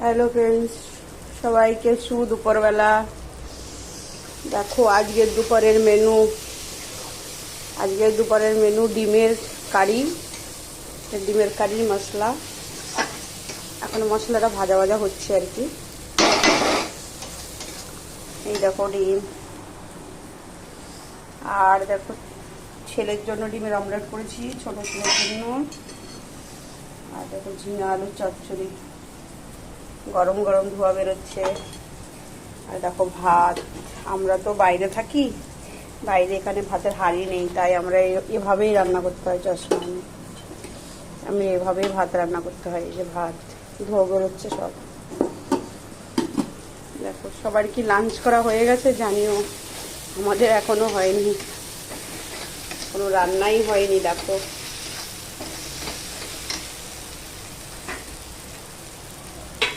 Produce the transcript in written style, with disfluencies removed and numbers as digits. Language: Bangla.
হ্যালো ফ্রেন্ডস, সবাইকে দুপুরবেলা। দেখো আজকের দুপুরের মেনু ডিমের কারি। ডিমের কারির মশলা, এখন মশলাটা ভাজা ভাজা হচ্ছে আর কি। এই দেখো ডিম, আর দেখো ছেলের জন্য ডিমের অমলেট করেছি, ছোট ছেলের জন্য। আর দেখো ঝিঙা আলুর চচ্চড়ি, গরম গরম ধোয়া বেরোচ্ছে। আর দেখো ভাত, আমরা তো বাইরে থাকি, বাইরে এখানে ভাতের হাঁড়ি নেই, তাই আমরা এভাবেই রান্না করতে হয়। চশমা আমি এভাবেই ভাত রান্না করতে হয়। এই যে ভাত ধোয়া বেরোচ্ছে সব। দেখো সবার কি লাঞ্চ করা হয়ে গেছে জানিও, আমাদের এখনো হয়নি, কোনো রান্নাই হয়নি। দেখো